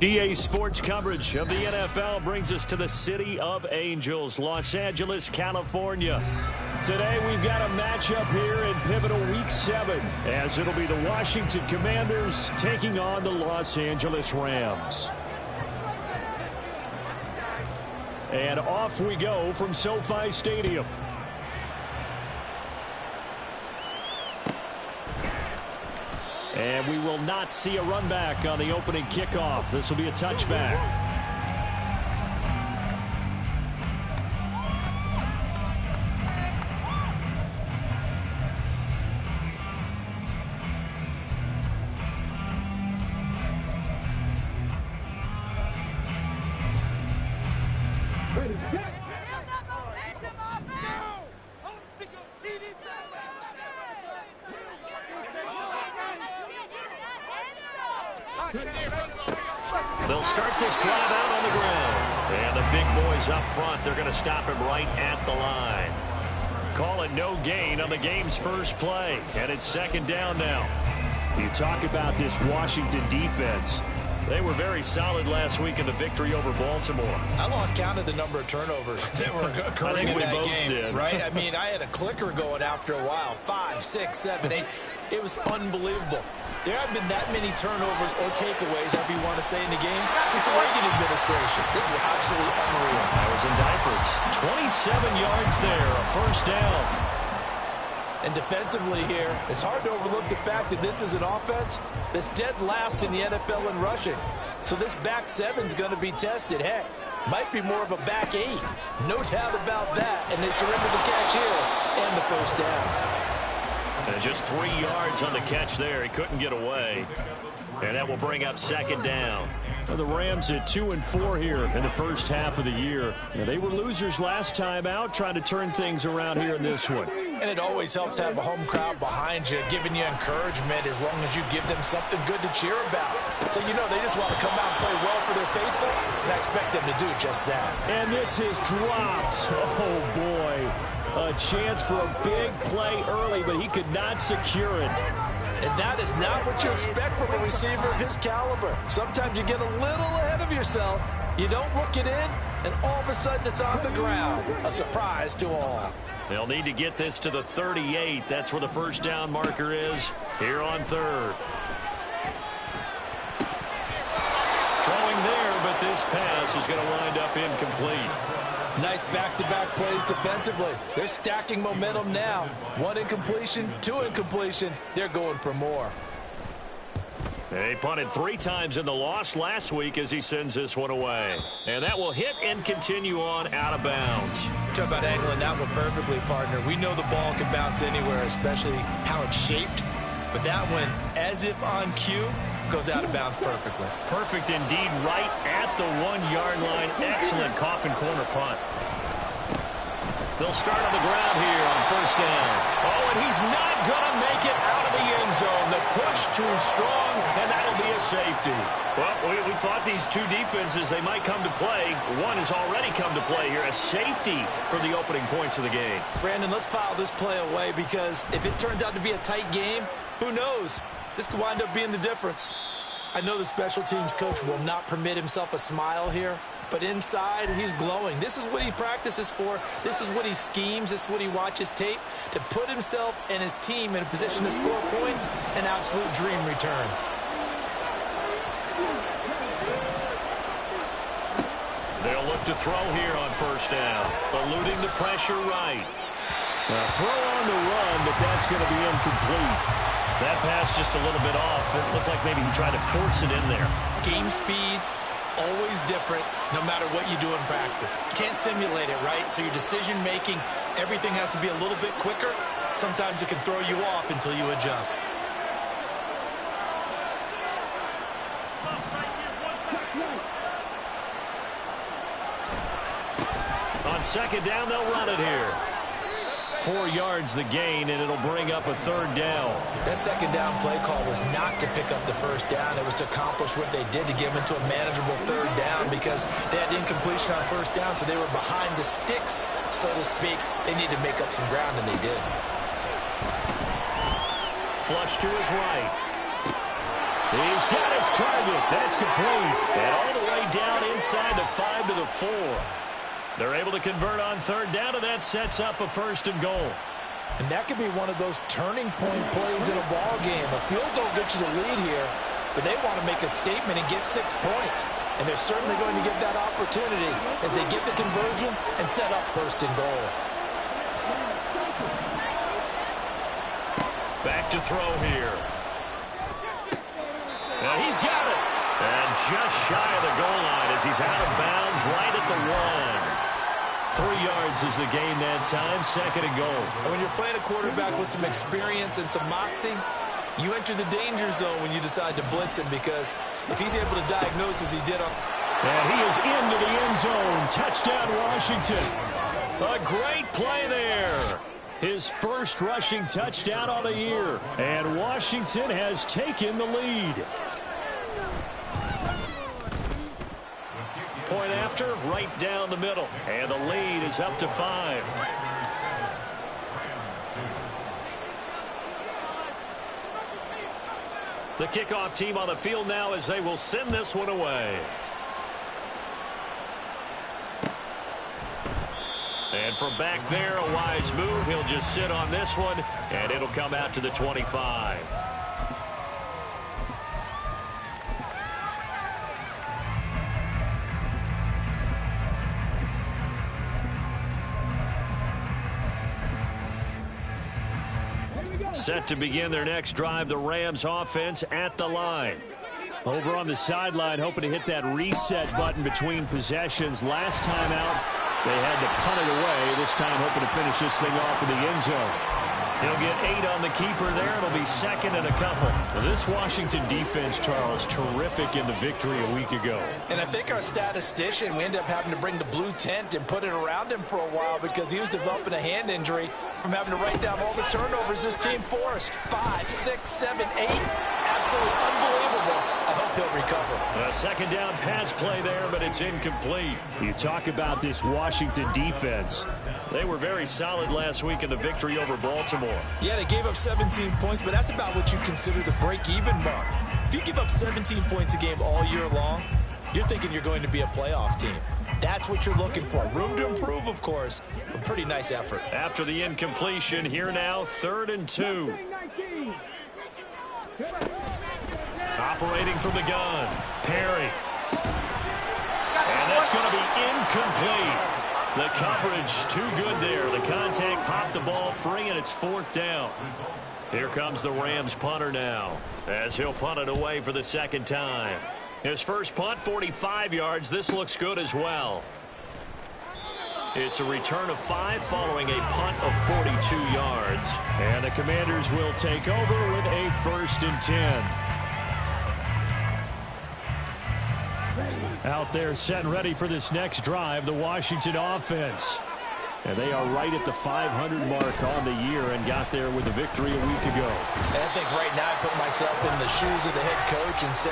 EA Sports coverage of the NFL brings us to the City of Angels, Los Angeles, California. Today we've got a matchup here in pivotal Week 7, as it'll be the Washington Commanders taking on the Los Angeles Rams. And off we go from SoFi Stadium. And we will not see a run back on the opening kickoff. This will be a touchback. They'll start this drive out on the ground. And the big boys up front, they're going to stop him right at the line. Call it no gain on the game's first play. And it's second down now. You talk about this Washington defense. They were very solid last week in the victory over Baltimore. I lost count of the number of turnovers that were occurring in that game, right? I mean, I had a clicker going after a while. 5, 6, 7, 8. It was unbelievable. There haven't been that many turnovers or takeaways, however you want to say, in the game since the Reagan administration. This is absolutely unreal. I was in diapers. 27 yards there, a first down. And defensively here, it's hard to overlook the fact that this is an offense that's dead last in the NFL in rushing. So this back seven's going to be tested. Heck, might be more of a back 8. No doubt about that. And they surrender the catch here and the first down. And just 3 yards on the catch there. He couldn't get away. And that will bring up second down. Well, the Rams at 2-4 here in the first half of the year. And they were losers last time out, trying to turn things around here in this one. And it always helps to have a home crowd behind you, giving you encouragement as long as you give them something good to cheer about. So, you know, they just want to come out and play well for their faithful, and I expect them to do just that. And this is dropped. Oh, boy. A chance for a big play early, but he could not secure it. And that is not what you expect from a receiver of his caliber. Sometimes you get a little ahead of yourself. You don't look it in, and all of a sudden it's on the ground. A surprise to all. They'll need to get this to the 38. That's where the first down marker is here on third. Throwing there, but this pass is going to wind up incomplete. Nice back-to-back plays defensively. They're stacking momentum now. 1 incompletion, 2 incompletion. They're going for more. They punted 3 times in the loss last week as he sends this one away. And that will hit and continue on out of bounds. Talk about angling that one perfectly, partner. We know the ball can bounce anywhere, especially how it's shaped. But that one, as if on cue, goes out of bounds perfectly. Perfect indeed, right at the 1-yard line. Excellent coffin corner punt. They'll start on the ground here on first down. Oh, and he's not going to make it out of the end zone. The push too strong, and that'll be a safety. Well, we thought these two defenses, they might come to play. One has already come to play here. A safety for the opening points of the game. Brandon, let's file this play away because if it turns out to be a tight game, who knows? This could wind up being the difference. I know the special teams coach will not permit himself a smile here, but inside, he's glowing. This is what he practices for. This is what he schemes. This is what he watches tape to put himself and his team in a position to score points. An absolute dream return. They'll look to throw here on first down. Eluding the pressure right. Throw on the run, but that's going to be incomplete. That pass just a little bit off. It looked like maybe he tried to force it in there. Game speed, always different, no matter what you do in practice. You can't simulate it, right? So your decision-making, everything has to be a little bit quicker. Sometimes it can throw you off until you adjust. On second down, they'll run it here. 4 yards the gain, and it'll bring up a third down. That second down play call was not to pick up the first down. It was to accomplish what they did to get them into a manageable third down because they had incompletion on first down, so they were behind the sticks, so to speak. They needed to make up some ground, and they did. Flush to his right. He's got his target. That's complete. And all the way down inside the 5 to the 4. They're able to convert on third down, and that sets up a 1st and goal. And that could be one of those turning point plays in a ball game. A field goal gets you the lead here, but they want to make a statement and get 6 points. And they're certainly going to get that opportunity as they get the conversion and set up 1st and goal. Back to throw here. And he's got it. And just shy of the goal line as he's out of bounds right at the 1. 3 yards is the gain that time, 2nd and goal. And when you're playing a quarterback with some experience and some moxie, you enter the danger zone when you decide to blitz him, because if he's able to diagnose as he did on... And he is into the end zone. Touchdown, Washington. A great play there. His first rushing touchdown of the year. And Washington has taken the lead. Point after, right down the middle. And the lead is up to 5. The kickoff team on the field now as they will send this one away. And from back there, a wise move. He'll just sit on this one, and it'll come out to the 25. Set to begin their next drive, the Rams offense at the line. Over on the sideline, hoping to hit that reset button between possessions. Last time out, they had to punt it away. This time hoping to finish this thing off in the end zone. He'll get 8 on the keeper there. It'll be 2nd and a couple. Well, this Washington defense, Charles, terrific in the victory a week ago. And I think our statistician, we ended up having to bring the blue tent and put it around him for a while because he was developing a hand injury from having to write down all the turnovers this team forced. 5, 6, 7, 8. Absolutely unbelievable. I hope he'll recover. A 2nd down pass play there, but it's incomplete. You talk about this Washington defense. They were very solid last week in the victory over Baltimore. Yeah, they gave up 17 points, but that's about what you consider the break-even mark. If you give up 17 points a game all year long, you're thinking you're going to be a playoff team. That's what you're looking for. Room to improve, of course. A pretty nice effort. After the incompletion, here now, 3rd and 2. Operating from the gun, Perry. And that's going to be incomplete. The coverage too good there. The contact popped the ball free, and it's 4th down. Here comes the Rams punter now, as he'll punt it away for the 2nd time. His first punt, 45 yards. This looks good as well. It's a return of 5 following a punt of 42 yards. And the Commanders will take over with a 1st and 10. Out there set and ready for this next drive, the Washington offense. And they are right at the 500 mark on the year and got there with a victory a week ago. And I think right now I put myself in the shoes of the head coach and say,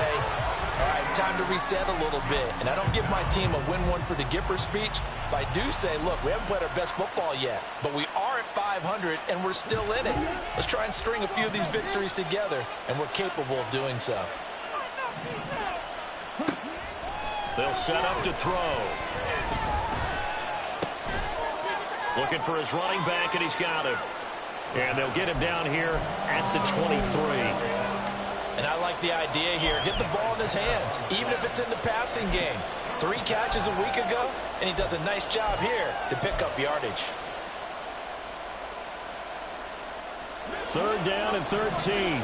all right, time to reset a little bit. And I don't give my team a win one for the Gipper speech, but I do say, look, we haven't played our best football yet, but we are at 500 and we're still in it. Let's try and string a few of these victories together, and we're capable of doing so. They'll set up to throw. Looking for his running back, and he's got him. And they'll get him down here at the 23. And I like the idea here. Get the ball in his hands, even if it's in the passing game. 3 catches a week ago, and he does a nice job here to pick up yardage. 3rd down and 13.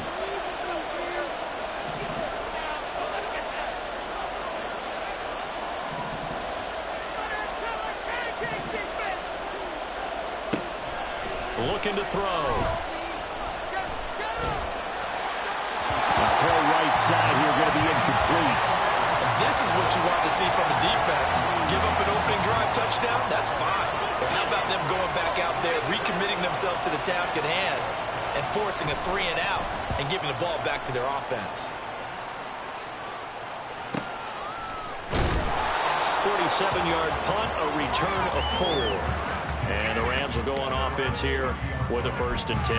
Looking to throw. Throw right side here, going to be incomplete. And this is what you want to see from the defense. Give up an opening drive touchdown, that's fine. But how about them going back out there, recommitting themselves to the task at hand, and forcing a 3 and out, and giving the ball back to their offense. 47-yard punt, a return of 4. And the Rams will go on offense here with a 1st and 10.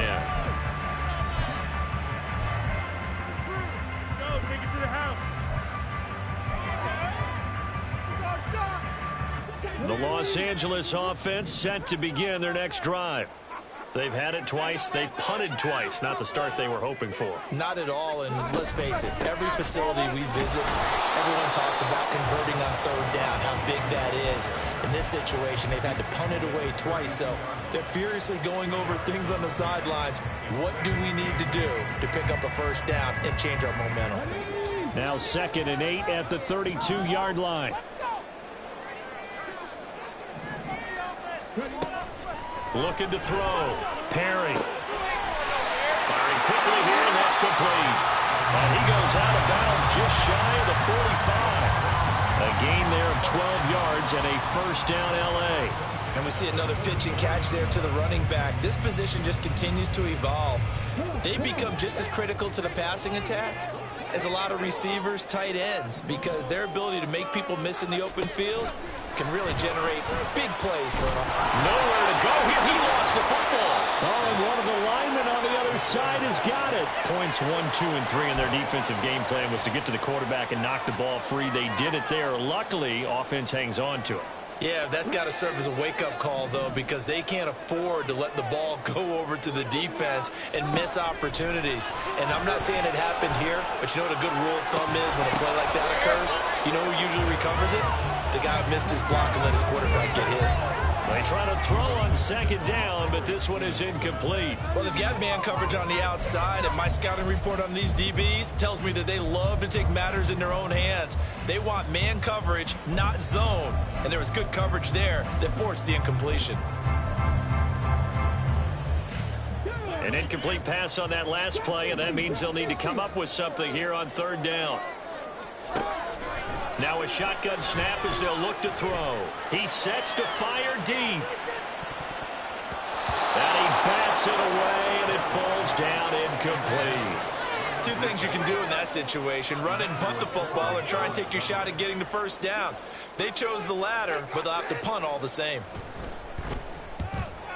The Los Angeles offense set to begin their next drive. They've had it twice. They've punted twice. Not the start they were hoping for. Not at all, and let's face it, every facility we visit, everyone talks about converting on third down, how big that is. In this situation, they've had to punt it away twice, so they're furiously going over things on the sidelines. What do we need to do to pick up a first down and change our momentum? Now 2nd and 8 at the 32-yard line. Looking to throw. Perry. Firing quickly here, and that's complete. And he goes out of bounds just shy of the 45. A gain there of 12 yards and a first down L.A. And we see another pitch and catch there to the running back. This position just continues to evolve. They become just as critical to the passing attack as a lot of receivers, tight ends, because their ability to make people miss in the open field can really generate big plays for them. Nowhere to go here. He lost the football. Oh, and one of the linemen on the other side has got it. Points 1, 2, and 3 in their defensive game plan was to get to the quarterback and knock the ball free. They did it there. Luckily, offense hangs on to it. Yeah, that's got to serve as a wake-up call, though, because they can't afford to let the ball go over to the defense and miss opportunities. And I'm not saying it happened here, but you know what a good rule of thumb is when a play like that occurs? You know who usually recovers it? The guy who missed his block and let his quarterback get hit. They try to throw on 2nd down, but this one is incomplete. Well, they've got man coverage on the outside, and my scouting report on these DBs tells me that they love to take matters in their own hands. They want man coverage, not zone. And there was good coverage there that forced the incompletion. An incomplete pass on that last play, and that means they'll need to come up with something here on 3rd down. Now a shotgun snap as they'll look to throw. He sets to fire deep. And he bats it away, and it falls down incomplete. Two things you can do in that situation: run and punt the football, or try and take your shot at getting the first down. They chose the latter, but they'll have to punt all the same.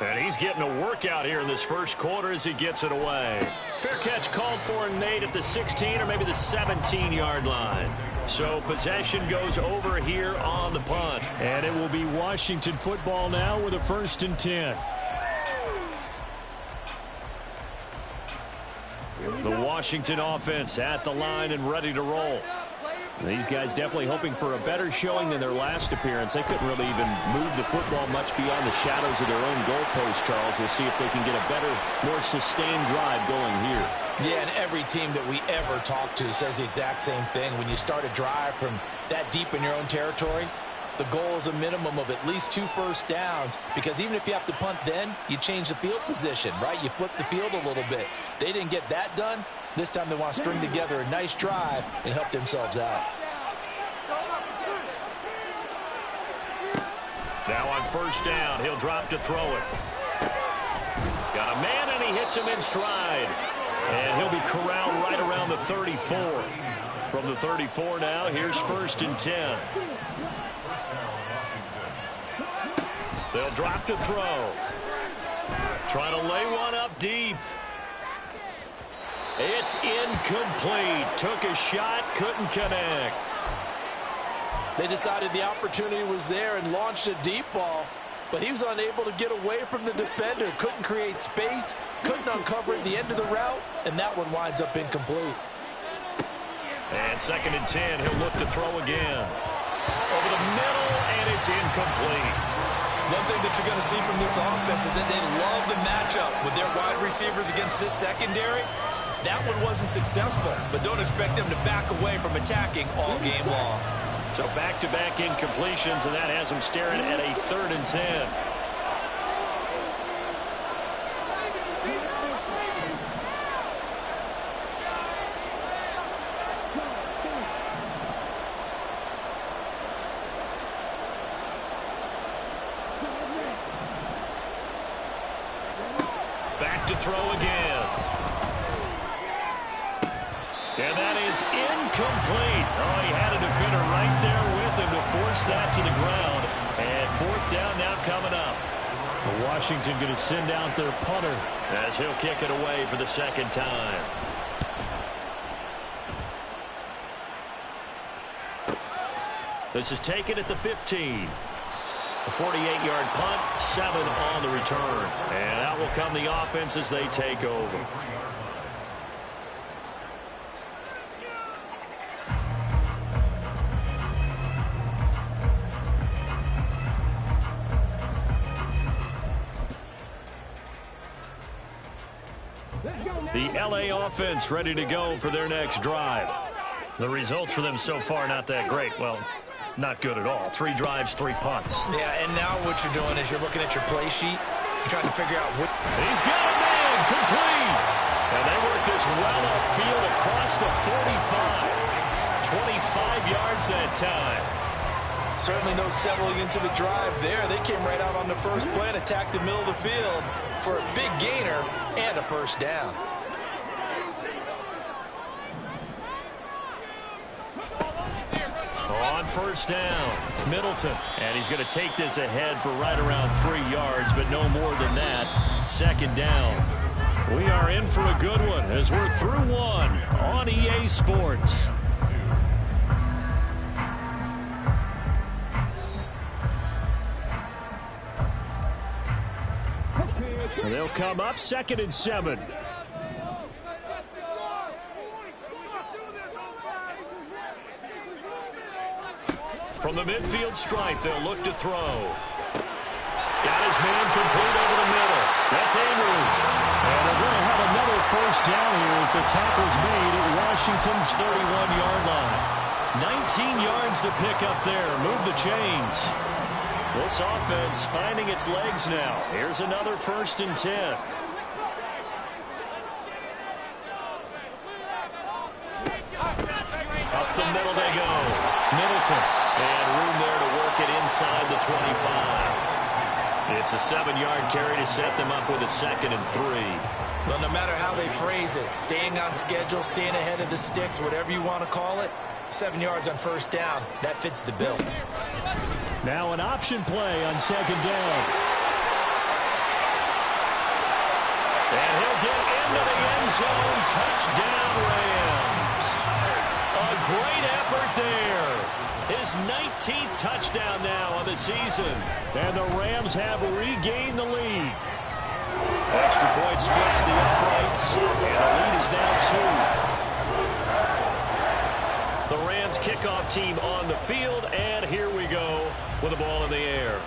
And he's getting a workout here in this first quarter as he gets it away. Fair catch called for and made at the 16 or maybe the 17-yard line. So possession goes over here on the punt. And it will be Washington football now with a 1st and 10. The Washington offense at the line and ready to roll. These guys definitely hoping for a better showing than their last appearance. They couldn't really even move the football much beyond the shadows of their own goalpost, Charles. We'll see if they can get a better, more sustained drive going here. Yeah, and every team that we ever talk to says the exact same thing. When you start a drive from that deep in your own territory, the goal is a minimum of at least 2 first downs, because even if you have to punt then, you change the field position, right? You flip the field a little bit. They didn't get that done. This time they want to string together a nice drive and help themselves out. Now on 1st down, he'll drop to throw it. Got a man, and he hits him in stride. And he'll be corralled right around the 34. From the 34 now, here's 1st and 10. They'll drop to throw. Trying to lay one up deep. It's incomplete. Took a shot, couldn't connect. They decided the opportunity was there and launched a deep ball, but he was unable to get away from the defender. Couldn't create space, couldn't uncover at the end of the route, and that one winds up incomplete. And 2nd and 10, he'll look to throw again. Over the middle, and it's incomplete. One thing that you're going to see from this offense is that they love the matchup with their wide receivers against this secondary. That one wasn't successful, but don't expect them to back away from attacking all game long. So back-to-back incompletions, and that has them staring at a 3rd and 10. Back to throw again. And that is incomplete. Oh, he had a defender right there with him to force that to the ground. And 4th down now coming up. Washington going to send out their punter as he'll kick it away for the 2nd time. This is taken at the 15. A 48-yard punt, 7 on the return. And out will come the offense as they take over. The LA offense ready to go for their next drive. The results for them so far not that great. Well, not good at all. 3 drives, 3 punts. Yeah, and now what you're doing is you're looking at your play sheet. You're trying to figure out what... He's got a man, complete. And they work this well upfield across the 45. 25 yards that time. Certainly no settling into the drive there. They came right out on the first play and attacked the middle of the field for a big gainer and a first down. On first down, Middleton. And he's going to take this ahead for right around 3 yards, but no more than that. Second down. We are in for a good one as we're through one on EA Sports. They'll come up 2nd and 7. From the midfield stripe, they'll look to throw. Got his man complete over the middle. That's Andrews. And they're going to have another first down here as the tackle's made at Washington's 31-yard line. 19 yards to pick up there. Move the chains. This offense finding its legs now. Here's another 1st and 10. Up the middle they go. Middleton. And room there to work it inside the 25. It's a 7-yard carry to set them up with a 2nd and 3. Well, no matter how they phrase it, staying on schedule, staying ahead of the sticks, whatever you want to call it, 7 yards on first down, that fits the bill. Now an option play on 2nd down. And he'll get into the end zone. Touchdown, Rams. A great effort there. His 19th touchdown now on the season. And the Rams have regained the lead. Extra point splits the uprights. And the lead is now 2. The Rams kickoff team on the field. And here we go with the ball in the air.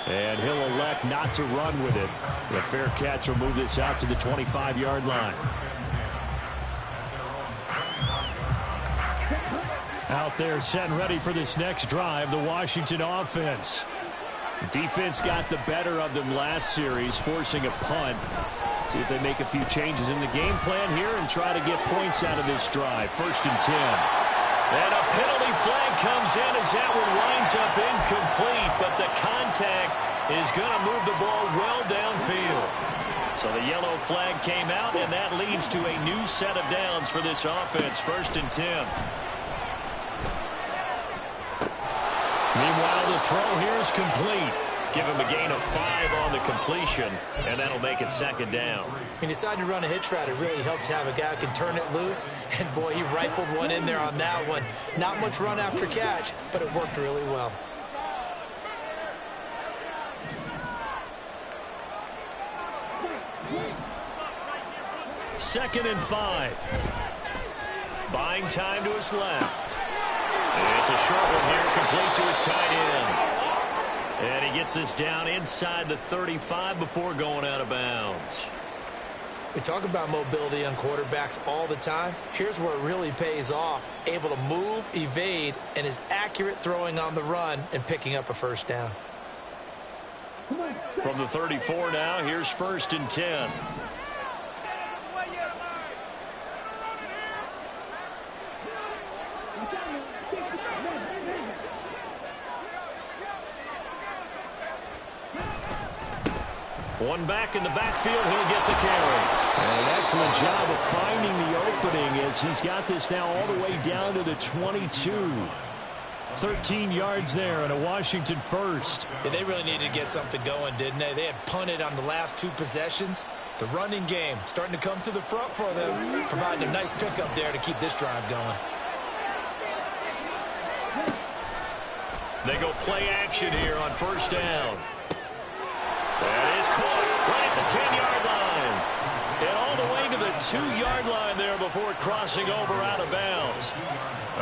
And he'll elect not to run with it. The fair catch will move this out to the 25-yard line. Out there set and ready for this next drive, the Washington offense. Defense got the better of them last series, forcing a punt. See if they make a few changes in the game plan here and try to get points out of this drive. 1st and 10. And a penalty flag comes in as that one winds up incomplete, but the contact is going to move the ball well downfield. So the yellow flag came out, and that leads to a new set of downs for this offense. 1st and 10. Meanwhile, the throw here is complete. Give him a gain of 5 on the completion, and that'll make it 2nd down. He decided to run a hitch route. It really helped to have a guy who can turn it loose. And, boy, he rifled one in there on that one. Not much run after catch, but it worked really well. Second and 5. Buying time to his left. It's a short one here, complete to his tight end. And he gets this down inside the 35 before going out of bounds. We talk about mobility on quarterbacks all the time. Here's where it really pays off. Able to move, evade, and is accurate throwing on the run and picking up a first down. From the 34 now, here's 1st and 10. One back in the backfield, he'll get the carry. And an excellent job of finding the opening as he's got this now all the way down to the 22. 13 yards there and a Washington first. Yeah, they really needed to get something going, didn't they? They had punted on the last 2 possessions. The running game starting to come to the front for them, providing a nice pickup there to keep this drive going. They go play action here on first down. That is caught right at the 10-yard line. And all the way to the 2-yard line there before crossing over out of bounds.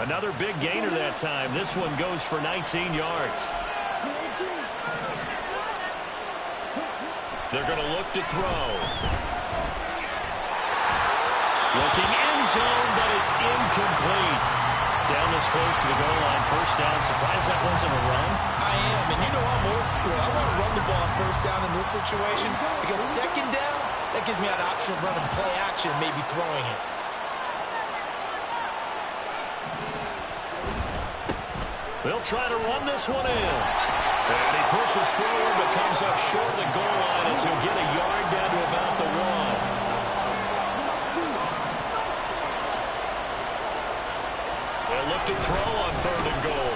Another big gainer that time. This one goes for 19 yards. They're going to look to throw. Looking end zone, but it's incomplete. Down this close to the goal line, first down. Surprised that wasn't a run? I am, and you know I'm old school. I want to run the ball on first down in this situation because second down, that gives me an option of running play action and maybe throwing it. They'll try to run this one in. And he pushes forward but comes up short of the goal line as he'll get a yard down to about the 1. They'll look to throw on 3rd and goal.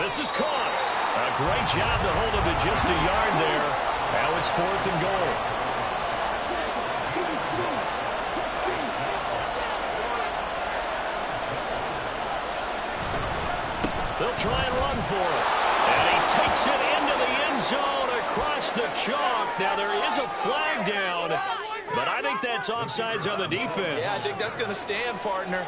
This is caught. A great job to hold him to just a yard there. Now it's 4th and goal. They'll try and run for it. And he takes it into the end zone across the chalk. Now there is a flag down, but I think that's offsides on the defense. Yeah, I think that's going to stand, partner.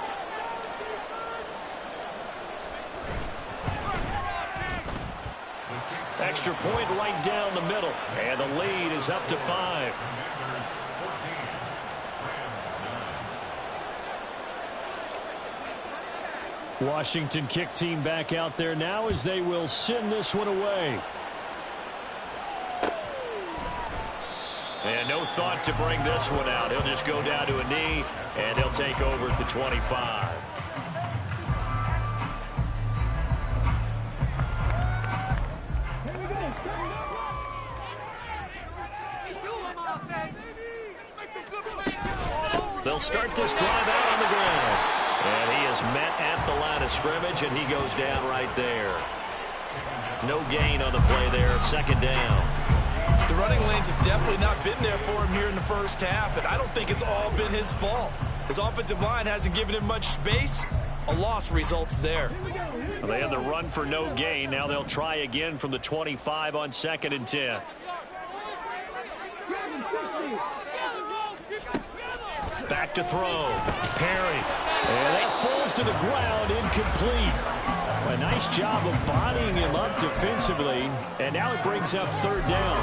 Extra point right down the middle. And the lead is up to 5. Washington kick team back out there now as they will send this one away. And no thought to bring this one out. He'll just go down to a knee, and he'll take over at the 25. They'll start this drive out on the ground. And he is met at the line of scrimmage, and he goes down right there. No gain on the play there, second down. The running lanes have definitely not been there for him here in the first half, and I don't think it's all been his fault. His offensive line hasn't given him much space. A loss results there. Well, they had the run for no gain. Now they'll try again from the 25 on 2nd and 10. Back to throw. Perry. And that falls to the ground, incomplete. A nice job of bodying him up defensively. And now it brings up 3rd down.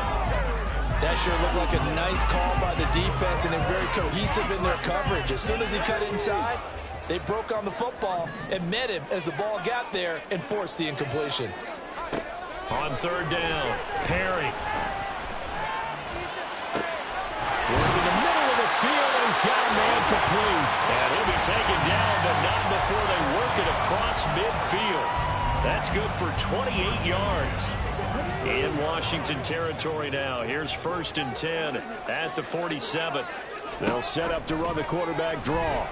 That sure looked like a nice call by the defense, and they're very cohesive in their coverage. As soon as he cut inside, they broke on the football and met him as the ball got there and forced the incompletion. On 3rd down, Perry. Working the middle of the field, and he's got a man complete. And he'll be taken down, but not before they work it across midfield. That's good for 28 yards. In Washington territory now. Here's 1st and 10 at the 47. They'll set up to run the quarterback draw. Oh,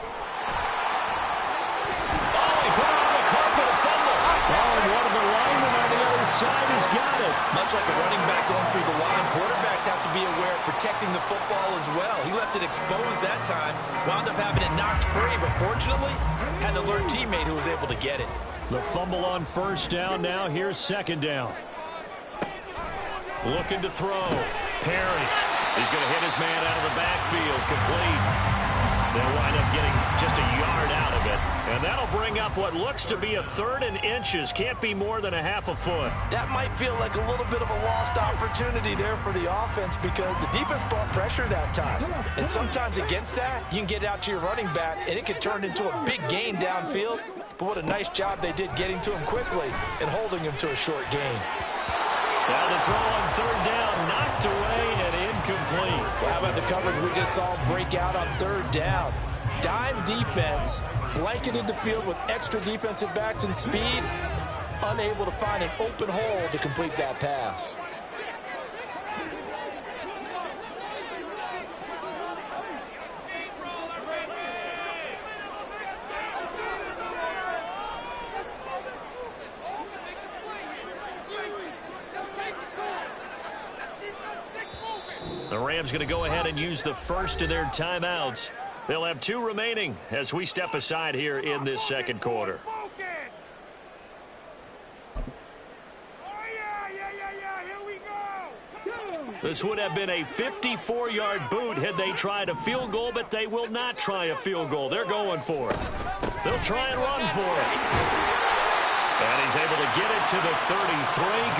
he put it on the carpet, a fumble. Oh, and one of the linemen on the other side has got it. Much like a running back going through the line, quarterbacks have to be aware of protecting the football as well. He left it exposed that time, wound up having it knocked free, but fortunately, had an alert teammate who was able to get it. The fumble on 1st down now. Here's 2nd down. Looking to throw. Perry. He's going to hit his man out of the backfield. Complete. They'll wind up getting just a yard out of it. And that'll bring up what looks to be a 3rd and inches. Can't be more than a half a foot. That might feel like a little bit of a lost opportunity there for the offense because the defense brought pressure that time. And sometimes against that, you can get out to your running back, and it can turn into a big gain downfield. But what a nice job they did getting to him quickly and holding him to a short gain. Now the throw on 3rd down, knocked away and incomplete. Well, how about the coverage we just saw break out on 3rd down? Dime defense, blanketed the field with extra defensive backs and speed, unable to find an open hole to complete that pass. The Rams going to go ahead and use the first of their timeouts. They'll have 2 remaining as we step aside here in this 2nd quarter. This would have been a 54-yard boot had they tried a field goal, but they will not try a field goal. They're going for it. They'll try and run for it. And he's able to get it to the 33.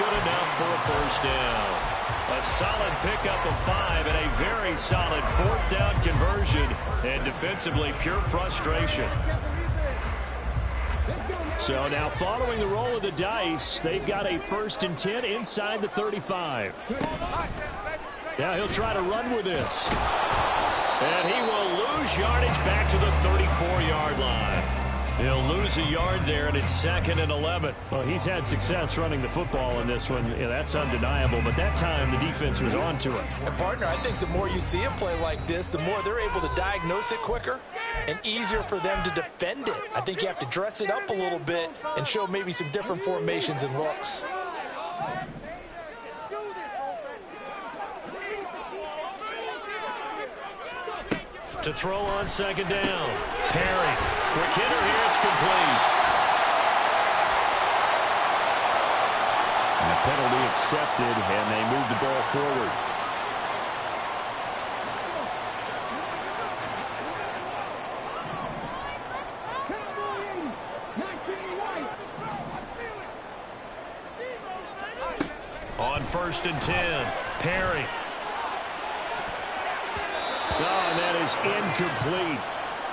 Good enough for a first down. A solid pickup of 5 and a very solid fourth down conversion. And defensively, pure frustration. So now following the roll of the dice, they've got a 1st and 10 inside the 35. Now he'll try to run with this. And he will lose yardage back to the 34-yard line. He'll lose a yard there, and it's 2nd and 11. Well, he's had success running the football in this one. Yeah, that's undeniable. But that time, the defense was on to it. And, partner, I think the more you see a play like this, the more they're able to diagnose it quicker and easier for them to defend it. I think you have to dress it up a little bit and show maybe some different formations and looks. To throw on 2nd down. Perry. Quick hitter here. It's complete. And the penalty accepted, and they move the ball forward. On 1st and 10. Perry. Oh, and that is incomplete.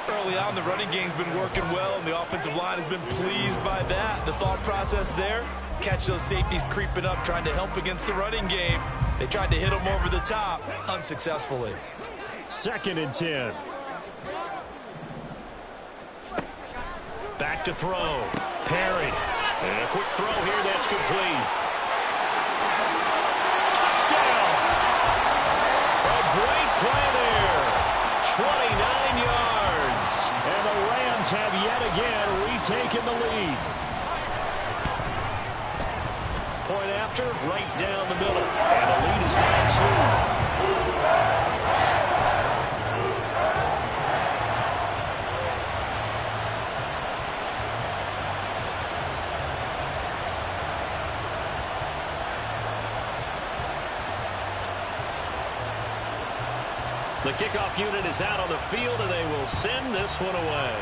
Early on, the running game's been working well, and the offensive line has been pleased by that. The thought process there, catch those safeties creeping up, trying to help against the running game. They tried to hit them over the top, unsuccessfully. 2nd and 10. Back to throw. Perry. And a quick throw here. That's complete. Touchdown. A great play there. 29 yards. And the Rams have yet again retaken the lead. Point after, right down the middle. And the lead is now 2. The kickoff unit is out on the field, and they will send this one away.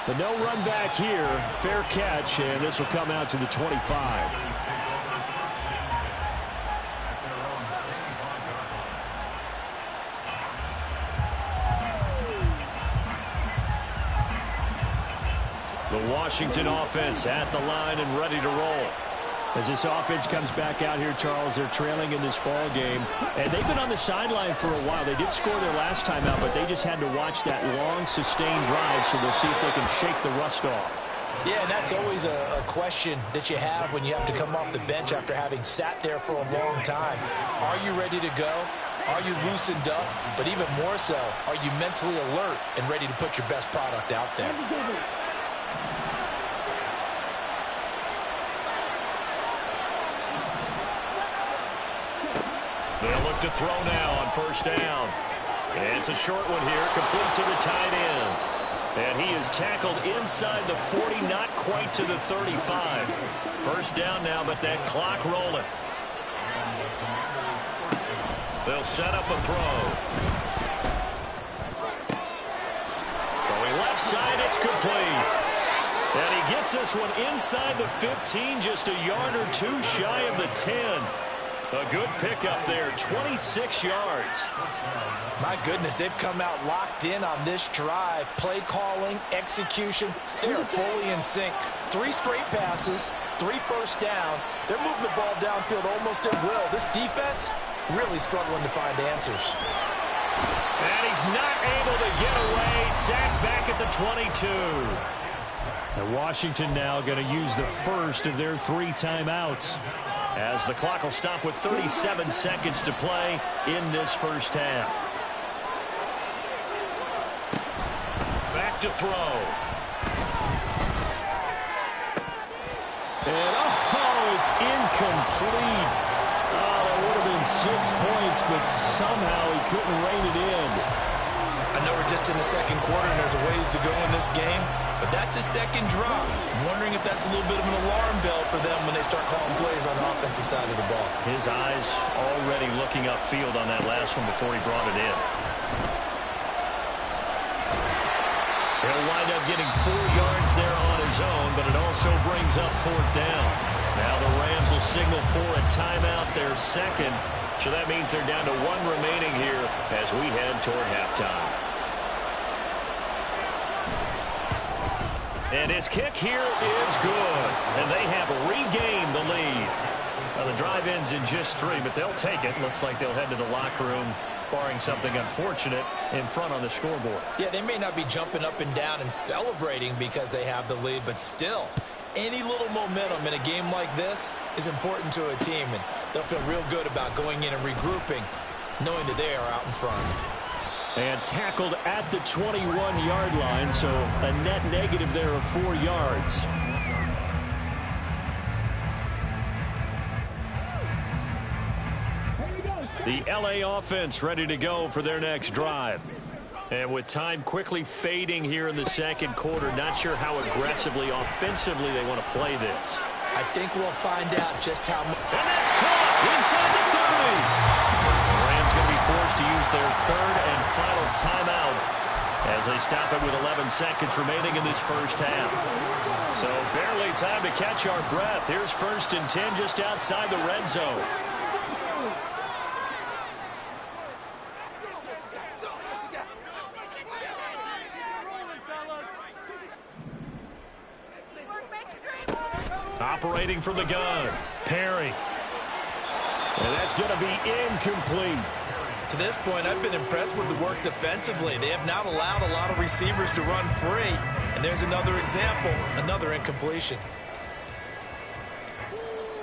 But no run back here. Fair catch, and this will come out to the 25. The Washington offense at the line and ready to roll. As this offense comes back out here, Charles, they're trailing in this ball game. And they've been on the sideline for a while. They did score their last time out, but they just had to watch that long, sustained drive, so we'll see if they can shake the rust off. Yeah, and that's always a question that you have when you have to come off the bench after having sat there for a long time. Are you ready to go? Are you loosened up? But even more so, are you mentally alert and ready to put your best product out there? They'll look to throw now on 1st down. And it's a short one here, complete to the tight end. And he is tackled inside the 40, not quite to the 35. 1st down now, but that clock rolling. They'll set up a throw. Throwing left side, it's complete. And he gets this one inside the 15, just a yard or 2 shy of the 10. A good pickup there, 26 yards. My goodness, they've come out locked in on this drive. Play calling, execution, they are fully in sync. 3 straight passes, 3 first downs. They're moving the ball downfield almost at will. This defense really struggling to find answers. And he's not able to get away. Sacked back at the 22. And Washington now going to use the first of their 3 timeouts, as the clock will stop with 37 seconds to play in this first half. Back to throw. And it's incomplete. Oh, that would have been 6 points, but somehow he couldn't rein it in. I know we're just in the second quarter and there's a ways to go in this game, but but that's his second drop. I'm wondering if that's a little bit of an alarm bell for them when they start calling plays on the offensive side of the ball. His eyes already looking upfield on that last one before he brought it in. He'll wind up getting 4 yards there on his own, but it also brings up 4th down. Now the Rams will signal for a timeout, their second. So that means they're down to 1 remaining here as we head toward halftime. And his kick here is good. And they have regained the lead. Now the drive ends in just 3, but they'll take it. Looks like they'll head to the locker room, barring something unfortunate, in front on the scoreboard. Yeah, they may not be jumping up and down and celebrating because they have the lead, but still, any little momentum in a game like this is important to a team, and they'll feel real good about going in and regrouping, knowing that they are out in front. And tackled at the 21-yard line, so a net negative there of 4 yards. The LA offense ready to go for their next drive. And with time quickly fading here in the second quarter, not sure how aggressively, offensively they want to play this. I think we'll find out just how much. And that's caught inside the 30. The Rams going to be forced to use their 3rd and final timeout as they stop it with 11 seconds remaining in this first half. So barely time to catch our breath. Here's 1st and 10 just outside the red zone. Operating from the gun, Perry. And that's going to be incomplete. To this point, I've been impressed with the work defensively. They have not allowed a lot of receivers to run free. And there's another example, another incompletion.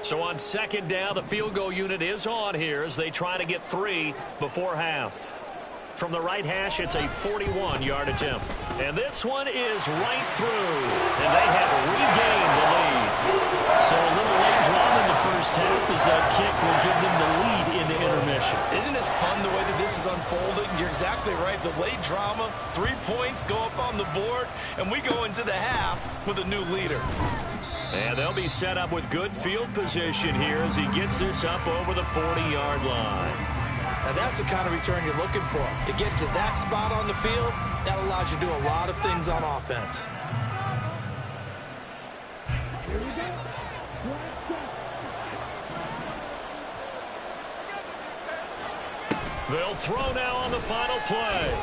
So on 2nd down, the field goal unit is on here as they try to get 3 before half. From the right hash, it's a 41-yard attempt. And this one is right through. And they have regained the lead. So a little late drama in the first half as that kick will give them the lead into intermission. Isn't this fun the way that this is unfolding? You're exactly right. The late drama, 3 points go up on the board, and we go into the half with a new leader. And they'll be set up with good field position here as he gets this up over the 40-yard line. Now that's the kind of return you're looking for. To get to that spot on the field, that allows you to do a lot of things on offense. They'll throw now on the final play.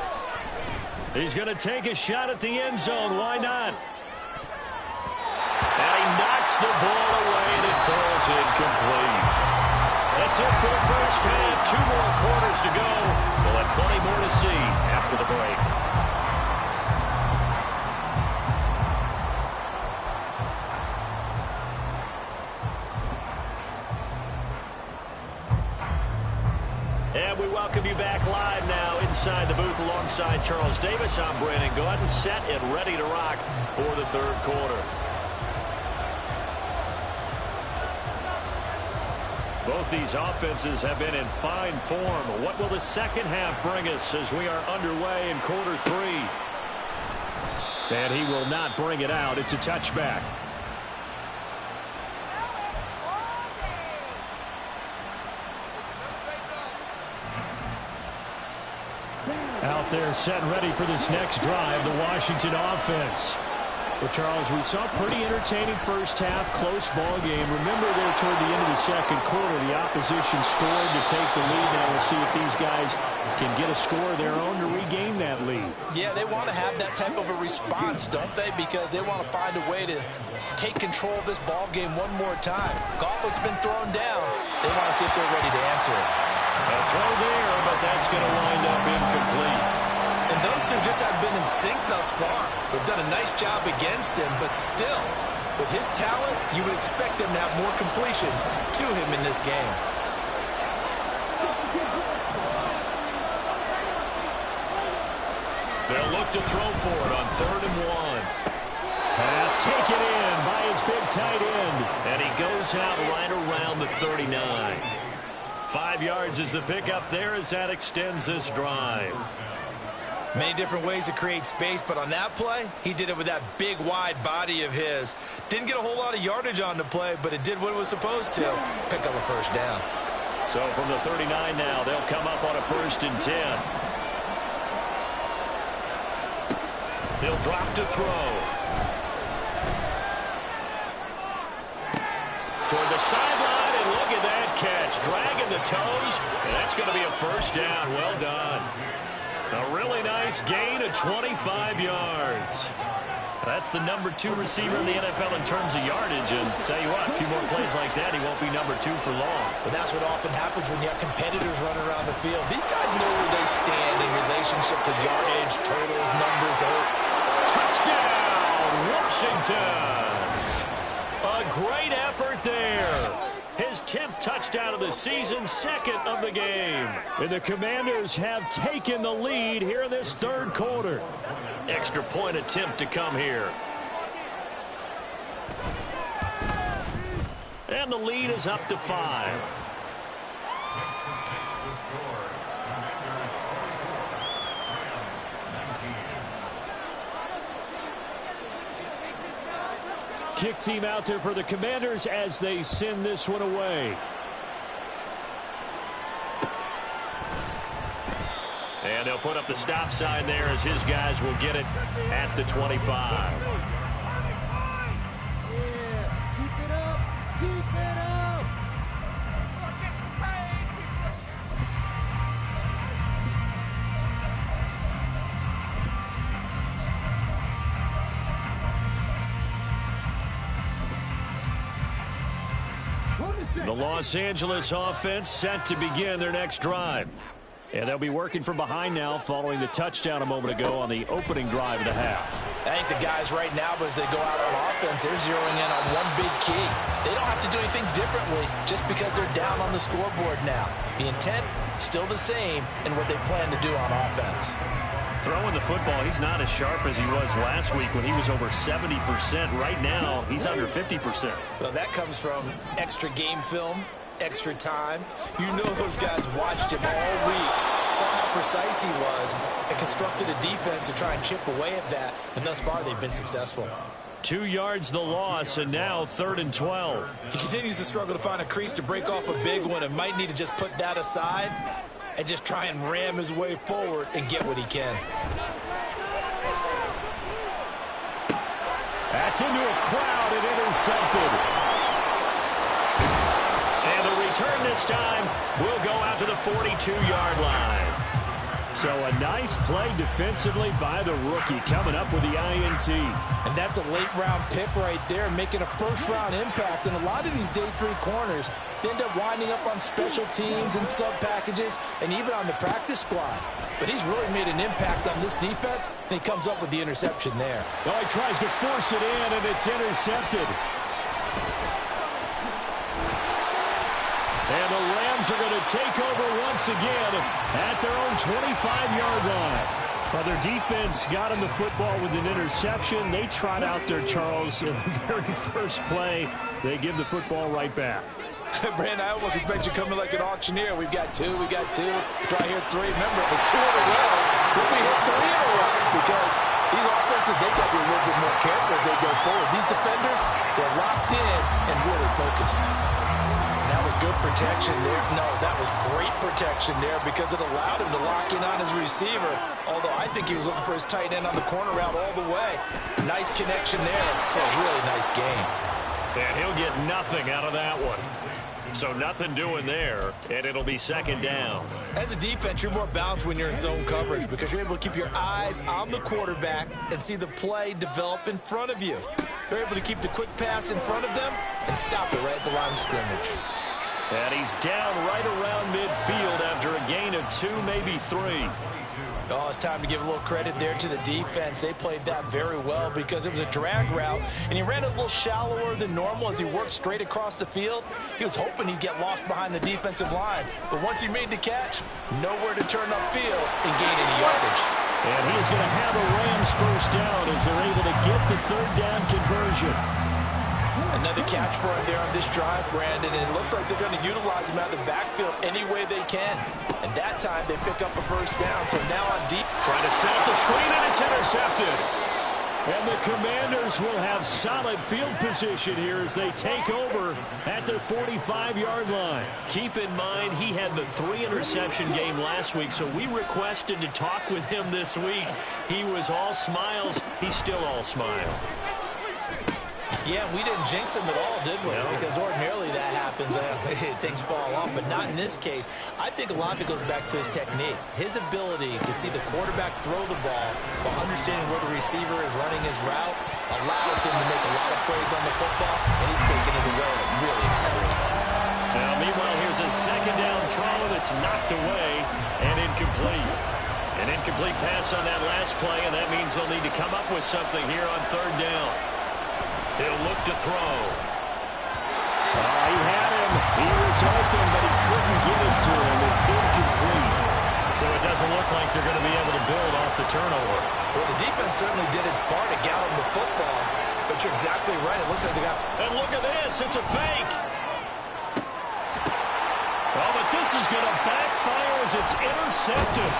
He's going to take a shot at the end zone. Why not? And he knocks the ball away, and it falls incomplete. That's it for the first half. 2 more quarters to go. We'll have plenty more to see after the break. And we welcome you back live now inside the booth alongside Charles Davis. I'm Brandon Gaudin, set and ready to rock for the 3rd quarter. Both these offenses have been in fine form. What will the second half bring us as we are underway in quarter 3? And he will not bring it out. It's a touchback. Out there set and ready for this next drive, the Washington offense. Well, Charles, we saw a pretty entertaining first half, close ball game. Remember there toward the end of the second quarter, the opposition scored to take the lead. Now we'll see if these guys can get a score of their own to regain that lead. Yeah, they want to have that type of a response, don't they? Because they want to find a way to take control of this ball game one more time. Gauntlet's been thrown down. They want to see if they're ready to answer it. A throw there, but that's going to wind up incomplete. And those two just haven't been in sync thus far. They've done a nice job against him, but still, with his talent, you would expect them to have more completions to him in this game. They'll look to throw for it on 3rd and 1. Pass taken in by his big tight end. And he goes out right around the 39. 5 yards is the pickup there as that extends this drive. Many different ways to create space, but on that play, he did it with that big, wide body of his. Didn't get a whole lot of yardage on the play, but it did what it was supposed to. Pick up a first down. So from the 39 now, they'll come up on a 1st and 10. They'll drop to throw. Toward the sideline, and look at that catch. Dragging the toes, and that's going to be a first down. Well done. A really nice gain of 25 yards. That's the number 2 receiver in the NFL in terms of yardage. And tell you what, a few more plays like that, he won't be number 2 for long. But that's what often happens when you have competitors running around the field. These guys know where they stand in relationship to yardage, totals, numbers. Touchdown, Washington. A great effort there. His 10th touchdown of the season, 2nd of the game. And the Commanders have taken the lead here in this 3rd quarter. Extra point attempt to come here. And the lead is up to 5. Kick team out there for the Commanders as they send this one away. And they'll put up the stop sign there as his guys will get it at the 25. Yeah, keep it up, keep it up. The Los Angeles offense set to begin their next drive. And they'll be working from behind now following the touchdown a moment ago on the opening drive of the half. I think the guys right now, as they go out on offense, they're zeroing in on one big key. They don't have to do anything differently just because they're down on the scoreboard now. The intent, still the same in what they plan to do on offense. Throwing the football, he's not as sharp as he was last week when he was over 70%. Right now, he's under 50%. Well, that comes from extra game film, extra time. You know those guys watched him all week, saw how precise he was, and constructed a defense to try and chip away at that, and thus far they've been successful. 2 yards the loss, and now 3rd and 12. He continues to struggle to find a crease to break off a big one and might need to just put that aside and just try and ram his way forward and get what he can. That's into a crowd and intercepted. And the return this time will go out to the 42-yard line. So a nice play defensively by the rookie coming up with the INT. And that's a late-round pick right there, making a first-round impact. And a lot of these day 3 corners, they end up winding up on special teams and sub-packages and even on the practice squad. But he's really made an impact on this defense, and he comes up with the interception there. Oh, he tries to force it in, and it's intercepted. And the Rams are going to take over once again at their own 25-yard line. Well, their defense got him the football with an interception. They trot out there, Charles, in the very first play. They give the football right back. Brandon, I almost expect you coming like an auctioneer. We've got 2, we got 2. Do I hear 3? Remember, it was 2 in a row. Then we hit 3 in a row because these offenses, they got to be a little bit more careful as they go forward. These defenders, they're locked in and really focused. That was good protection there. No, that was great protection there because it allowed him to lock in on his receiver. Although I think he was looking for his tight end on the corner route all the way. Nice connection there for a really nice game. And he'll get nothing out of that one. So nothing doing there, and it'll be 2nd down. As a defense, you're more balanced when you're in zone coverage because you're able to keep your eyes on the quarterback and see the play develop in front of you. They're able to keep the quick pass in front of them and stop it right at the line of scrimmage. And he's down right around midfield after a gain of 2, maybe 3. Oh, it's time to give a little credit there to the defense. They played that very well because it was a drag route, and he ran it a little shallower than normal as he worked straight across the field. He was hoping he'd get lost behind the defensive line, but once he made the catch, nowhere to turn upfield and gain any yardage. And he is going to have a Rams first down as they're able to get the 3rd down conversion. Another catch for him there on this drive, Brandon, and it looks like they're going to utilize him out of the backfield any way they can. And that time they pick up a first down. So now on deep. Trying to set up the screen, and it's intercepted. And the Commanders will have solid field position here as they take over at their 45-yard line. Keep in mind, he had the 3-interception game last week, so we requested to talk with him this week. He was all smiles. He's still all smile. Yeah, we didn't jinx him at all, did we? No. Because ordinarily that happens. Things fall off, but not in this case. I think a lot of it goes back to his technique. His ability to see the quarterback throw the ball while understanding where the receiver is running his route allows him to make a lot of plays on the football, and he's taking it away at really high rate. Now, meanwhile, here's a second down throw that's knocked away and incomplete. An incomplete pass on that last play, and that means they'll need to come up with something here on third down. He'll look to throw. He had him. He was open, but he couldn't get it to him. It's incomplete. So it doesn't look like they're going to be able to build off the turnover. Well, the defense certainly did its part to get him the football, but you're exactly right. It looks like they got... And look at this. It's a fake. Oh, but this is going to backfire as it's intercepted.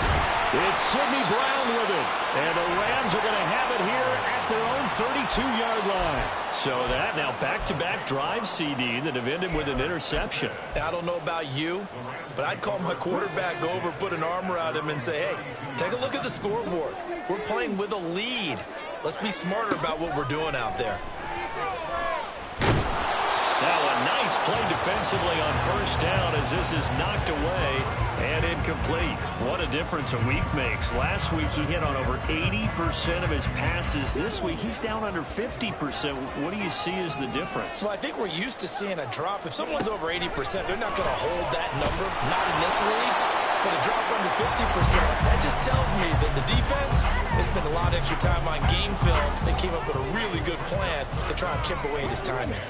It's Sidney Brown with it. And the Rams are going to have it here at their own 32-yard line. So that now back-to-back drive, CD, that have ended with an interception. I don't know about you, but I'd call my quarterback over, put an arm around him, and say, hey, take a look at the scoreboard. We're playing with a lead. Let's be smarter about what we're doing out there. Now a nice play defensively on first down as this is knocked away and incomplete. What a difference a week makes. Last week he hit on over 80% of his passes. This week he's down under 50%. What do you see as the difference? Well, I think we're used to seeing a drop. If someone's over 80%, they're not going to hold that number, not in this league. But a drop under 50%, that just tells me that the defense has spent a lot of extra time on game films and came up with a really good plan to try and chip away at his timing.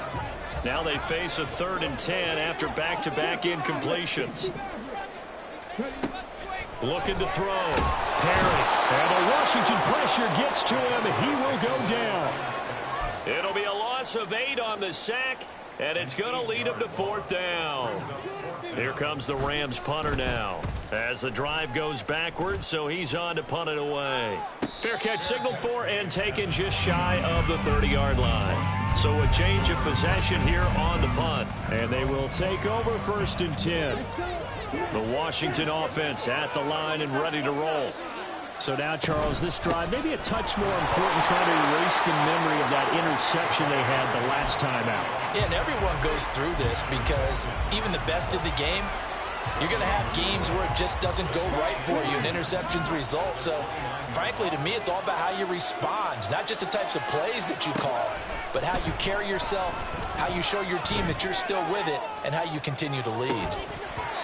Now they face a 3rd and 10 after back-to-back incompletions. Looking to throw. Perry. And the Washington pressure gets to him. He will go down. It'll be a loss of 8 on the sack, and it's going to lead him to 4th down. Here comes the Rams punter now as the drive goes backwards, so he's on to punt it away. Fair catch signaled for and taken just shy of the 30-yard line. So a change of possession here on the punt. And they will take over 1st and 10. The Washington offense at the line and ready to roll. So now, Charles, this drive maybe a touch more important, trying to erase the memory of that interception they had the last time out. Yeah, and everyone goes through this because even the best in the game, you're going to have games where it just doesn't go right for you and interceptions result. So, frankly, to me, it's all about how you respond, not just the types of plays that you call, but how you carry yourself, how you show your team that you're still with it, and how you continue to lead.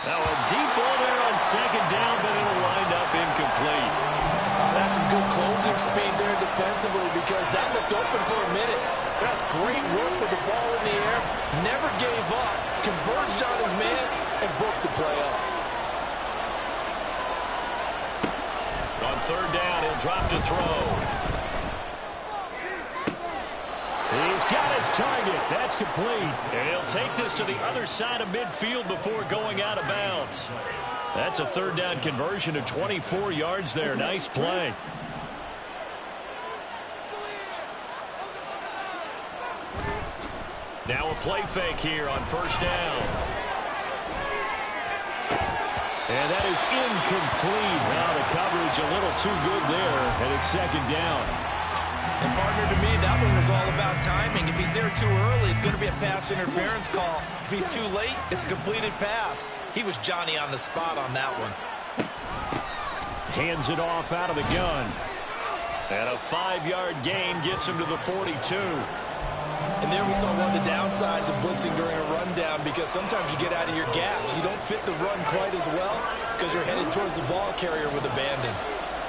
Now a deep ball there on 2nd down, but it'll wind up incomplete. That's some good closing speed there defensively because that looked open for a minute. That's great work with the ball in the air. Never gave up, converged on his man, and broke the play up. On 3rd down, he'll drop to throw. He's got his target. That's complete. And he'll take this to the other side of midfield before going out of bounds. That's a 3rd down conversion of 24 yards there. Nice play. Now a play fake here on 1st down. And that is incomplete. Now the coverage a little too good there, and it's 2nd down. And, partner, to me, that one was all about timing. If he's there too early, it's going to be a pass interference call. If he's too late, it's a completed pass. He was Johnny on the spot on that one. Hands it off out of the gun. And a 5-yard gain gets him to the 42. And there we saw one of the downsides of blitzing during a rundown because sometimes you get out of your gaps. You don't fit the run quite as well because you're headed towards the ball carrier with abandon.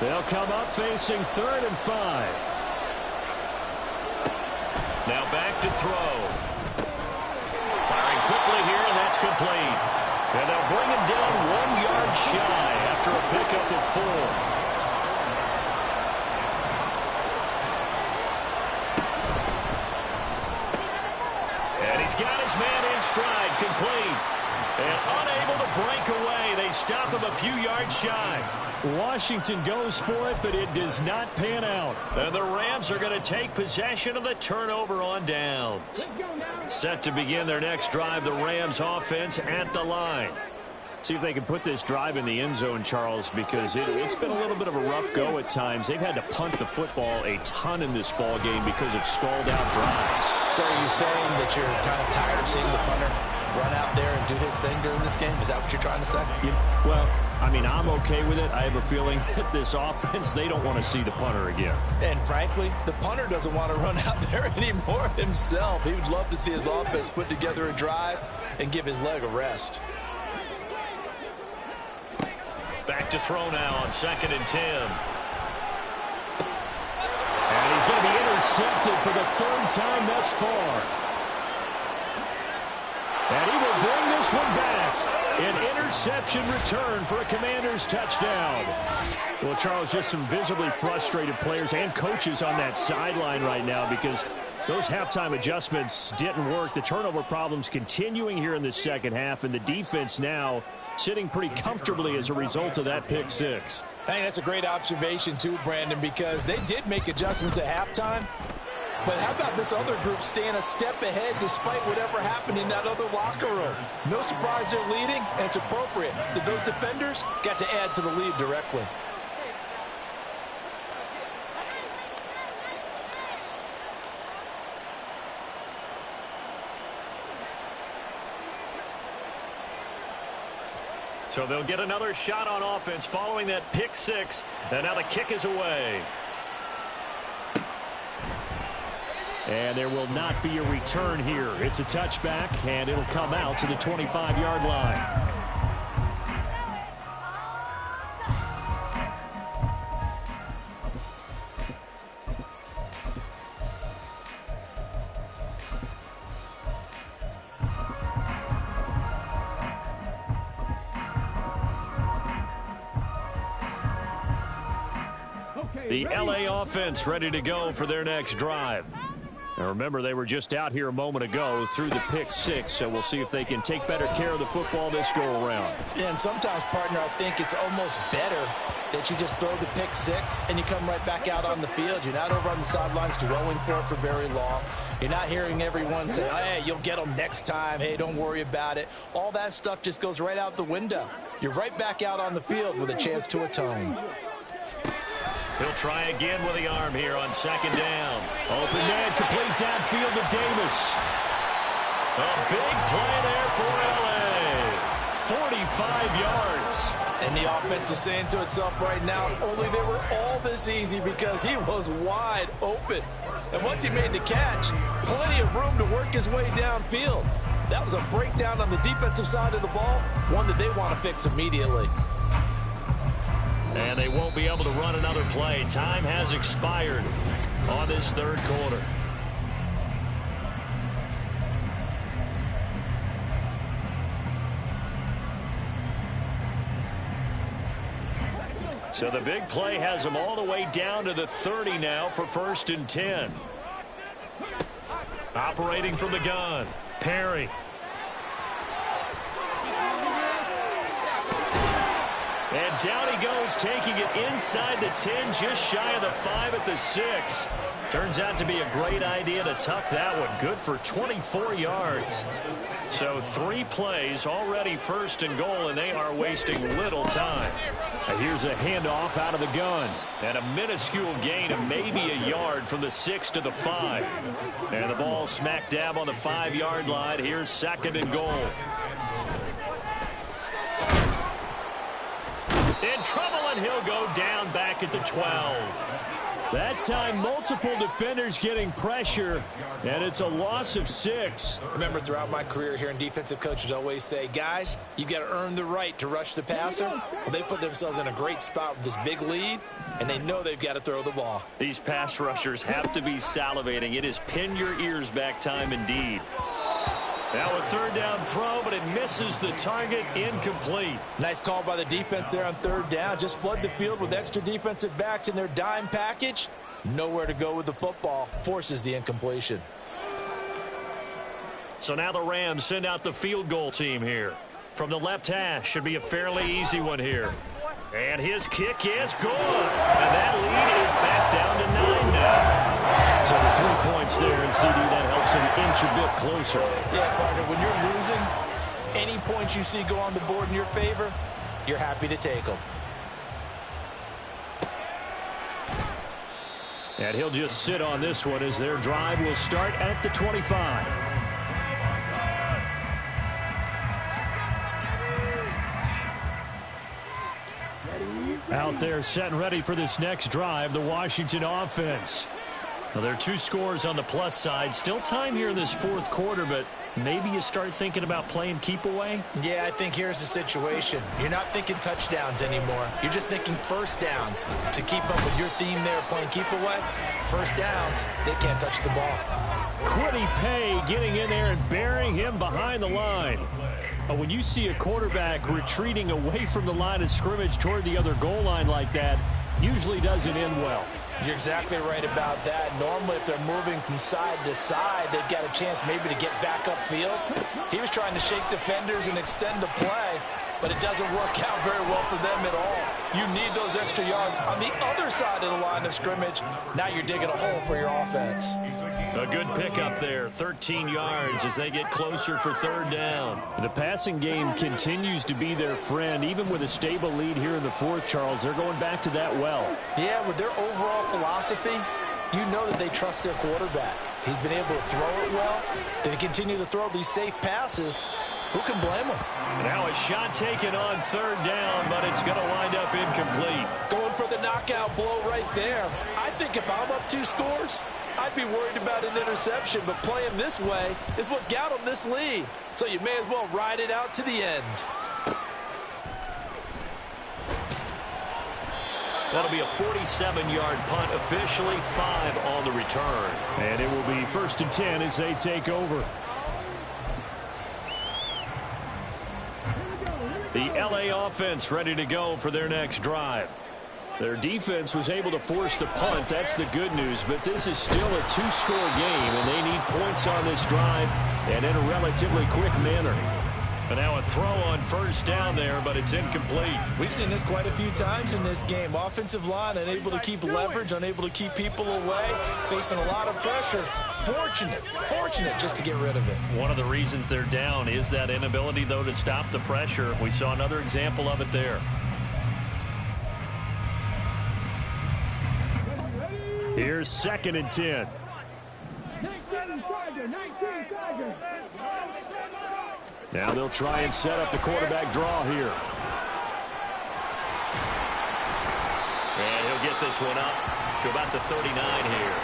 They'll come up facing 3rd and 5. Now back to throw. Firing quickly here, and that's complete. And they'll bring him down 1 yard shy after a pickup of 4. He's got his man in stride, complete. And unable to break away. They stop him a few yards shy. Washington goes for it, but it does not pan out. And the Rams are going to take possession of the turnover on downs. Set to begin their next drive, the Rams offense at the line. See if they can put this drive in the end zone, Charles, because it's been a little bit of a rough go at times. They've had to punt the football a ton in this ball game because of stalled out drives. So are you saying that you're kind of tired of seeing the punter run out there and do his thing during this game? Is that what you're trying to say? Well, I mean, I'm okay with it. I have a feeling that this offense, they don't want to see the punter again. And frankly, the punter doesn't want to run out there anymore himself. He would love to see his offense put together a drive and give his leg a rest. Back to throw now on 2nd and 10. And he's going to be intercepted for the 3rd time thus far. And he will bring this one back. An interception return for a Commanders touchdown. Well, Charles, just some visibly frustrated players and coaches on that sideline right now because those halftime adjustments didn't work. The turnover problems continuing here in the second half, and the defense now sitting pretty comfortably as a result of that pick six. I think that's a great observation too, Brandon, because they did make adjustments at halftime. But how about this other group staying a step ahead despite whatever happened in that other locker room? No surprise they're leading, and it's appropriate that those defenders got to add to the lead directly. So they'll get another shot on offense following that pick six. And now the kick is away. And there will not be a return here. It's a touchback, and it'll come out to the 25-yard line. The LA offense ready to go for their next drive. Now remember, they were just out here a moment ago through the pick six, so we'll see if they can take better care of the football this go-around. Yeah, and sometimes, partner, I think it's almost better that you just throw the pick six and you come right back out on the field. You're not over on the sidelines dwelling for it for very long. You're not hearing everyone say, hey, you'll get them next time. Hey, don't worry about it. All that stuff just goes right out the window. You're right back out on the field with a chance to atone. He'll try again with the arm here on 2nd down. Open man, complete downfield to Davis. A big play there for LA. 45 yards. And the offense is saying to itself right now, only they were all this easy because he was wide open. And once he made the catch, plenty of room to work his way downfield. That was a breakdown on the defensive side of the ball, one that they want to fix immediately. And they won't be able to run another play. Time has expired on this third quarter. So the big play has them all the way down to the 30 now for 1st and 10. Operating from the gun, Perry. And down he goes, taking it inside the 10, just shy of the 5 at the 6. Turns out to be a great idea to tuck that one. Good for 24 yards. So 3 plays, already 1st and goal, and they are wasting little time. And here's a handoff out of the gun. And a minuscule gain of maybe a yard from the 6 to the 5. And the ball smack dab on the 5-yard line. Here's 2nd and goal. In trouble, and he'll go down back at the 12. That time, multiple defenders getting pressure, and it's a loss of 6. Remember, throughout my career here in defensive coaches always say, guys, you got to earn the right to rush the passer. Well, they put themselves in a great spot with this big lead, and they know they've got to throw the ball. These pass rushers have to be salivating. It is pin your ears back time indeed. Now a 3rd down throw, but it misses the target, incomplete. Nice call by the defense there on 3rd down. Just flood the field with extra defensive backs in their dime package. Nowhere to go with the football. Forces the incompletion. So now the Rams send out the field goal team here. From the left hash, should be a fairly easy one here. And his kick is good. And that lead is back down to 9 now. So the 3 points there, and CD, that helps him inch a bit closer. Yeah, partner, when you're losing, any points you see go on the board in your favor, you're happy to take them. And he'll just sit on this one as their drive will start at the 25. Out there set and ready for this next drive, the Washington offense. Well, there are 2 scores on the plus side. Still time here in this 4th quarter, but maybe you start thinking about playing keep away? Yeah, I think here's the situation. You're not thinking touchdowns anymore. You're just thinking first downs. To keep up with your theme there, playing keep away, first downs, they can't touch the ball. Quiddy Pay getting in there and burying him behind the line. But when you see a quarterback retreating away from the line of scrimmage toward the other goal line like that, usually doesn't end well. You're exactly right about that. Normally, if they're moving from side to side, they've got a chance maybe to get back upfield. He was trying to shake defenders and extend the play, but it doesn't work out very well for them at all. You need those extra yards on the other side of the line of scrimmage. Now you're digging a hole for your offense. A good pickup there, 13 yards as they get closer for 3rd down. The passing game continues to be their friend. Even with a stable lead here in the 4th, Charles, they're going back to that well. Yeah, with their overall philosophy, you know that they trust their quarterback. He's been able to throw it well. They continue to throw these safe passes. Who can blame them? Now a shot taken on 3rd down, but it's going to wind up incomplete. Going for the knockout blow right there. I think if I'm up 2 scores, I'd be worried about an interception, but playing this way is what got them this lead. So you may as well ride it out to the end. That'll be a 47-yard punt, officially 5 on the return. And it will be 1st and 10 as they take over. The LA offense ready to go for their next drive. Their defense was able to force the punt. That's the good news. But this is still a 2-score game, and they need points on this drive and in a relatively quick manner. And now a throw on 1st down there, but it's incomplete. We've seen this quite a few times in this game. Offensive line unable to keep leverage, unable to keep people away, facing a lot of pressure. Fortunate just to get rid of it. One of the reasons they're down is that inability, though, to stop the pressure. We saw another example of it there. Here's 2nd and 10. Now they'll try and set up the quarterback draw here. And he'll get this one up to about the 39 here.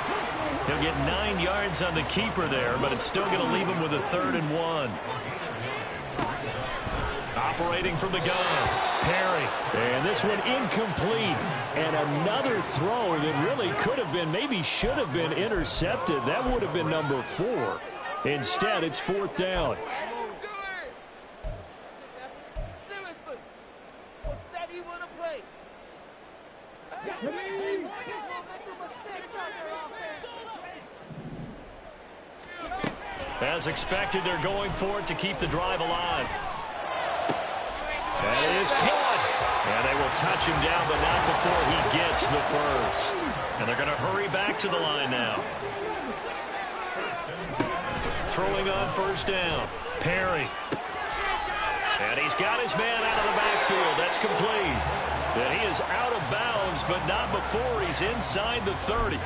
He'll get 9 yards on the keeper there, but it's still going to leave him with a 3rd and 1. Operating from the gun, Perry. And this one incomplete. And another throw that really could have been, maybe should have been intercepted. That would have been number 4. Instead, it's 4th down. Seriously, was that even a play? As expected, they're going for it to keep the drive alive. That is caught. And they will touch him down, but not before he gets the 1st. And they're going to hurry back to the line now. Throwing on 1st down, Perry. And he's got his man out of the backfield. That's complete. And he is out of bounds, but not before he's inside the 30.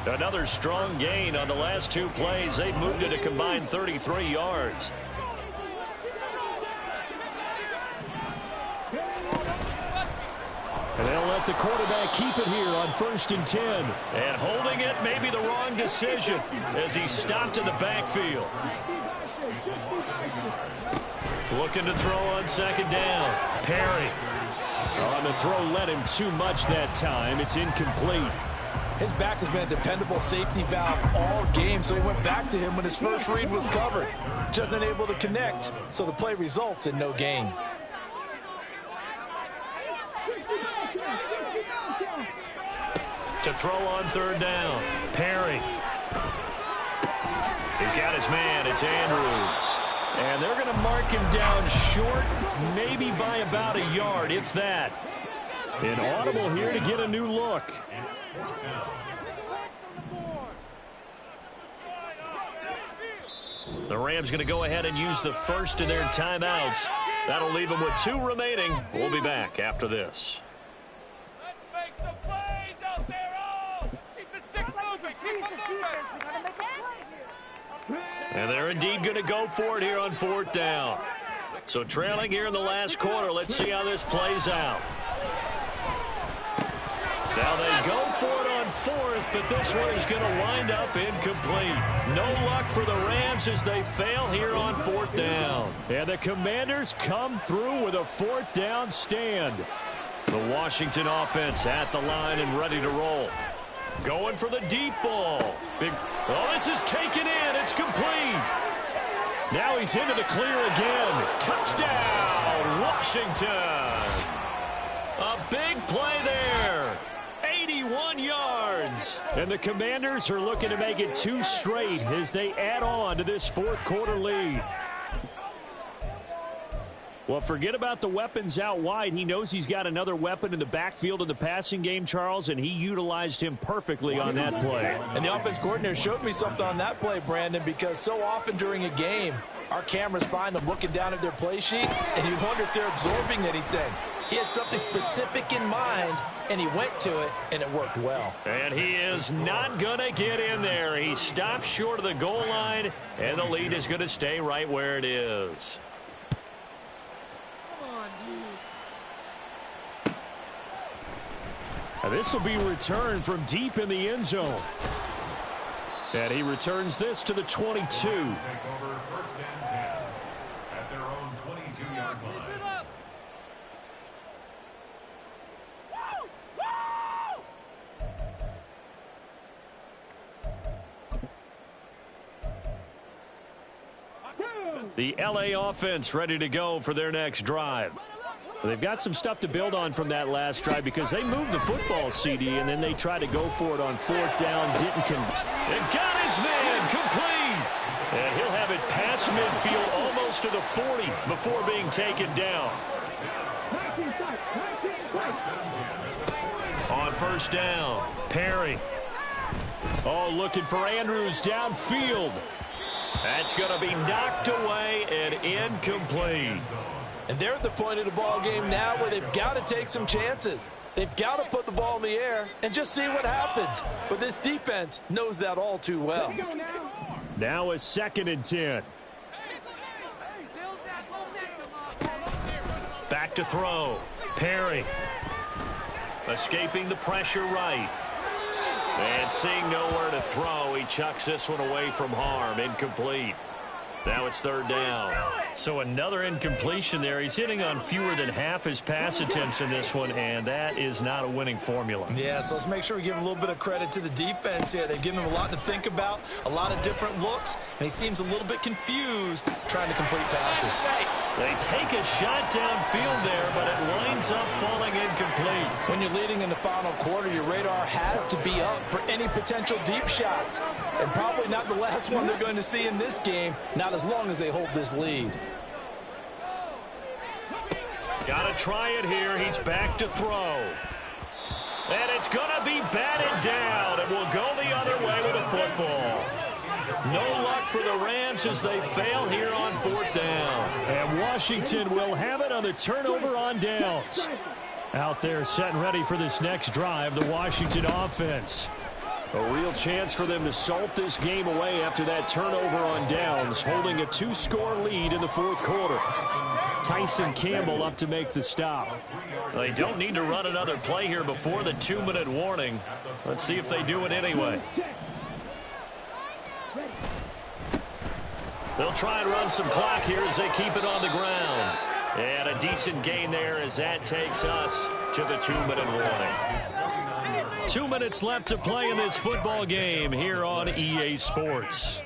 Another strong gain on the last 2 plays. They've moved it a combined 33 yards. And they'll let the quarterback keep it here on 1st and 10. And holding it may be the wrong decision as he stopped in the backfield. Looking to throw on 2nd down. Perry. On the throw led him too much that time. It's incomplete. His back has been a dependable safety valve all game, so he went back to him when his first read was covered. Just unable to connect, so the play results in no gain. To throw on 3rd down, Perry. He's got his man. It's Andrews. And they're going to mark him down short, maybe by about a yard, if that. An audible here to get a new look. The Rams going to go ahead and use the first of their timeouts. That'll leave them with 2 remaining. We'll be back after this. Let's make some plays out there. Oh, keep the sticks moving. Keep them moving. And they're indeed going to go for it here on 4th down. So trailing here in the last quarter. Let's see how this plays out. Now they go for it on 4th, but this one is going to wind up incomplete. No luck for the Rams as they fail here on 4th down. And the Commanders come through with a 4th down stand. The Washington offense at the line and ready to roll. Going for the deep ball. Oh, this is taken in. It's complete. Now he's into the clear again. Touchdown, Washington. A big play there. 81 yards. And the Commanders are looking to make it 2 straight as they add on to this 4th quarter lead. Well, forget about the weapons out wide. He knows he's got another weapon in the backfield in the passing game, Charles, and he utilized him perfectly on that play. And the offense coordinator showed me something on that play, Brandon, because so often during a game, our cameras find them looking down at their play sheets, and you wonder if they're absorbing anything. He had something specific in mind, and he went to it, and it worked well. And he is not going to get in there. He stopped short of the goal line, and the lead is going to stay right where it is. Come on, dude. Now this will be returned from deep in the end zone. And he returns this to the 22. Take over 1st and 10 at their own 22-yard line. The L.A. offense ready to go for their next drive. Well, they've got some stuff to build on from that last drive because they moved the football, CD, and then they tried to go for it on 4th down, didn't convert. And got his man complete. And he'll have it past midfield almost to the 40 before being taken down. On 1st down, Perry. Oh, looking for Andrews downfield. That's going to be knocked away and incomplete. And they're at the point of the ball game now where they've got to take some chances. They've got to put the ball in the air and just see what happens. But this defense knows that all too well. Now a 2nd and 10. Back to throw. Perry. Escaping the pressure right. And seeing nowhere to throw, he chucks this one away from harm. Incomplete. Now it's 3rd down. So another incompletion there. He's hitting on fewer than half his pass attempts in this one, and that is not a winning formula. Yeah, so let's make sure we give a little bit of credit to the defense here. They've given him a lot to think about, a lot of different looks, and he seems a little bit confused trying to complete passes. They take a shot downfield there, but it winds up falling incomplete. When you're leading in the final quarter, your radar has to be up for any potential deep shots. And probably not the last one they're going to see in this game, not as long as they hold this lead. Got to try it here. He's back to throw. And it's going to be batted down. It will go the other way with a football. No luck for the Rams as they fail here on 4th down. And Washington will have it on the turnover on downs. Out there set and ready for this next drive, the Washington offense. A real chance for them to salt this game away after that turnover on downs, holding a 2-score lead in the 4th quarter. Tyson Campbell up to make the stop. They don't need to run another play here before the 2-minute warning. Let's see if they do it anyway. They'll try and run some clock here as they keep it on the ground. And a decent gain there as that takes us to the 2-minute warning. 2 minutes left to play in this football game here on EA Sports.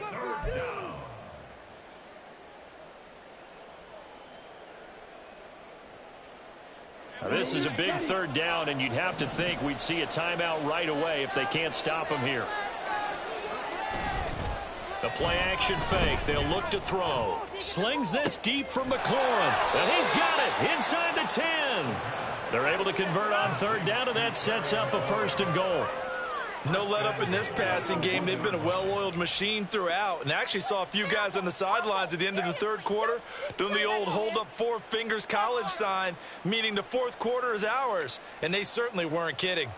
Now, this is a big 3rd down, and you'd have to think we'd see a timeout right away if they can't stop them here. The play-action fake. They'll look to throw. Slings this deep for McLaurin. And he's got it inside the 10. They're able to convert on third down, and that sets up a first and goal. No let up in this passing game. They've been a well-oiled machine throughout. And actually saw a few guys on the sidelines at the end of the third quarter doing the old hold up four fingers college sign, meaning the fourth quarter is ours. And they certainly weren't kidding.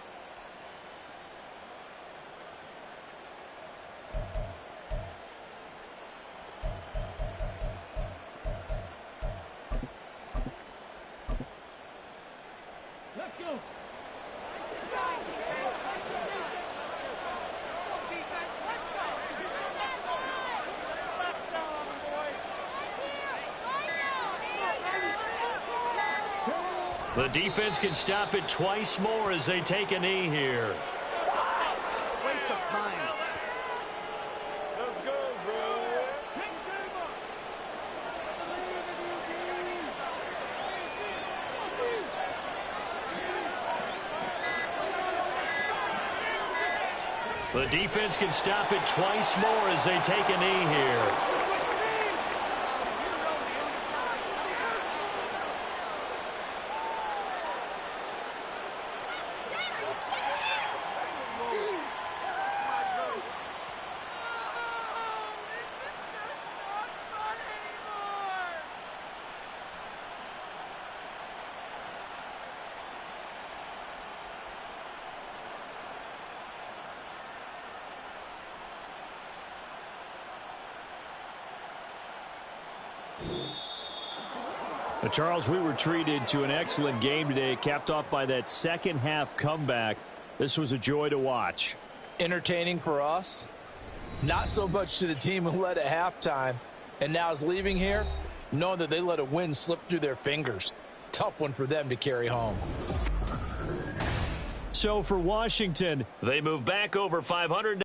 The defense can stop it twice more as they take a knee here. Waste of time. Let's go, bro. The defense can stop it twice more as they take a knee here. Charles, we were treated to an excellent game today, capped off by that second half comeback. This was a joy to watch. Entertaining for us, not so much to the team who led at halftime and now is leaving here knowing that they let a win slip through their fingers. Tough one for them to carry home. So for Washington, they move back over 500.